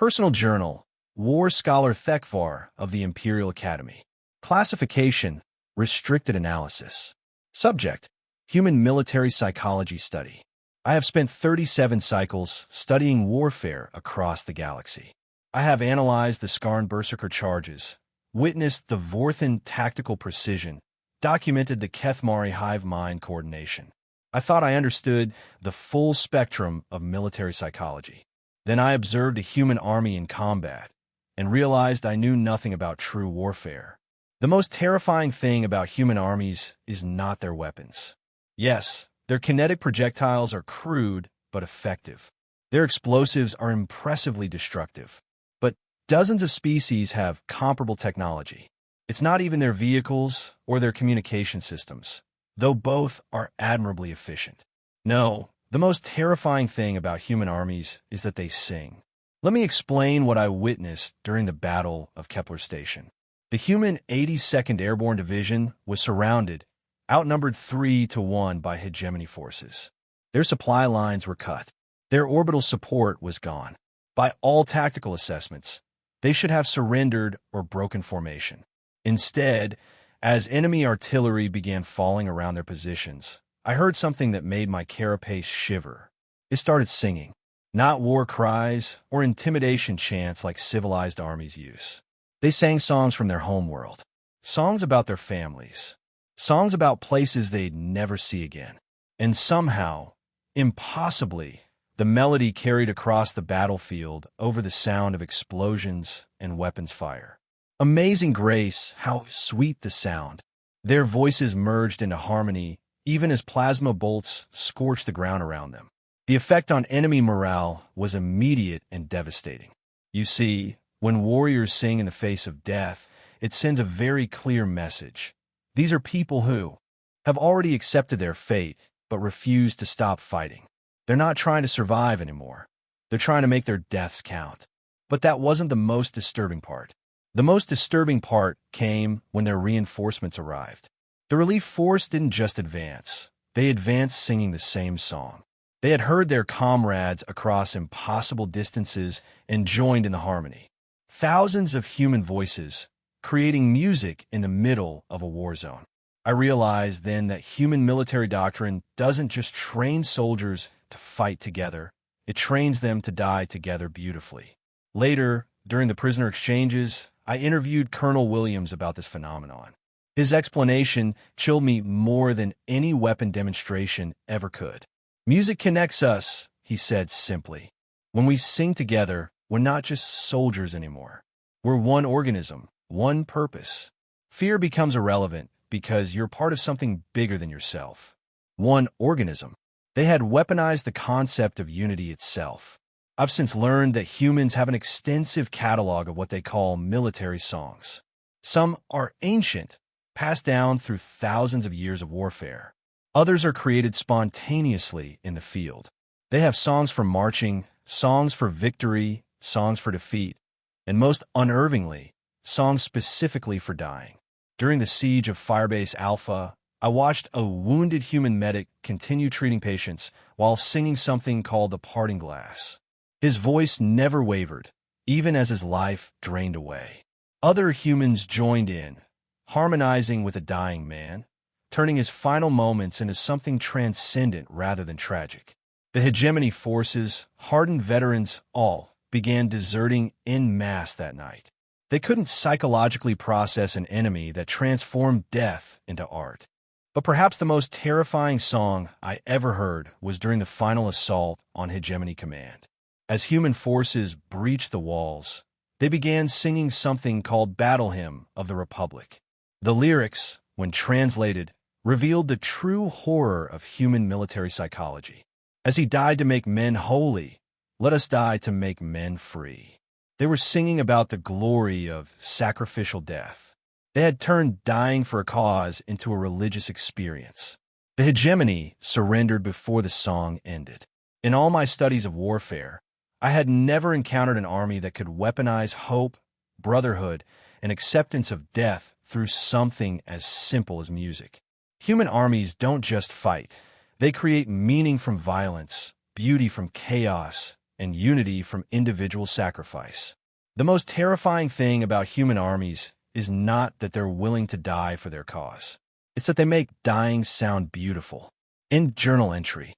Personal Journal, War Scholar Thekvar of the Imperial Academy. Classification, Restricted Analysis. Subject, Human Military Psychology Study. I have spent 37 cycles studying warfare across the galaxy. I have analyzed the Skarn Berserker charges, witnessed the Vorthan tactical precision, documented the Kethmari hive mind coordination. I thought I understood the full spectrum of military psychology. Then I observed a human army in combat and realized I knew nothing about true warfare. The most terrifying thing about human armies is not their weapons. Yes, their kinetic projectiles are crude but effective. Their explosives are impressively destructive. But dozens of species have comparable technology. It's not even their vehicles or their communication systems, though both are admirably efficient. No, the most terrifying thing about human armies is that they sing. Let me explain what I witnessed during the Battle of Kepler Station. The human 82nd Airborne Division was surrounded, outnumbered 3-1 by hegemony forces. Their supply lines were cut. Their orbital support was gone. By all tactical assessments, they should have surrendered or broken formation. Instead, as enemy artillery began falling around their positions, I heard something that made my carapace shiver. It started singing. Not war cries or intimidation chants like civilized armies use. They sang songs from their homeworld, songs about their families, songs about places they'd never see again. And somehow, impossibly, the melody carried across the battlefield over the sound of explosions and weapons fire. Amazing grace, how sweet the sound. Their voices merged into harmony, even as plasma bolts scorched the ground around them. The effect on enemy morale was immediate and devastating. You see, when warriors sing in the face of death, it sends a very clear message. These are people who have already accepted their fate, but refuse to stop fighting. They're not trying to survive anymore. They're trying to make their deaths count. But that wasn't the most disturbing part. The most disturbing part came when their reinforcements arrived. The relief force didn't just advance. They advanced singing the same song. They had heard their comrades across impossible distances and joined in the harmony. Thousands of human voices, creating music in the middle of a war zone. I realized then that human military doctrine doesn't just train soldiers to fight together, it trains them to die together beautifully. Later, during the prisoner exchanges, I interviewed Colonel Williams about this phenomenon. His explanation chilled me more than any weapon demonstration ever could. Music connects us, he said simply. When we sing together, we're not just soldiers anymore. We're one organism, one purpose. Fear becomes irrelevant because you're part of something bigger than yourself. One organism. They had weaponized the concept of unity itself. I've since learned that humans have an extensive catalog of what they call military songs. Some are ancient, passed down through thousands of years of warfare. Others are created spontaneously in the field. They have songs for marching, songs for victory, songs for defeat, and most unnervingly, songs specifically for dying. During the siege of Firebase Alpha, I watched a wounded human medic continue treating patients while singing something called the Parting Glass. His voice never wavered, even as his life drained away. Other humans joined in, harmonizing with a dying man, turning his final moments into something transcendent rather than tragic. The hegemony forces, hardened veterans, all began deserting en masse that night. They couldn't psychologically process an enemy that transformed death into art. But perhaps the most terrifying song I ever heard was during the final assault on Hegemony Command. As human forces breached the walls, they began singing something called Battle Hymn of the Republic. The lyrics, when translated, revealed the true horror of human military psychology. As he died to make men holy, let us die to make men free. They were singing about the glory of sacrificial death. They had turned dying for a cause into a religious experience. The hegemony surrendered before the song ended. In all my studies of warfare, I had never encountered an army that could weaponize hope, brotherhood, and acceptance of death through something as simple as music. Human armies don't just fight. They create meaning from violence, beauty from chaos, and unity from individual sacrifice. The most terrifying thing about human armies is not that they're willing to die for their cause. It's that they make dying sound beautiful. End journal entry.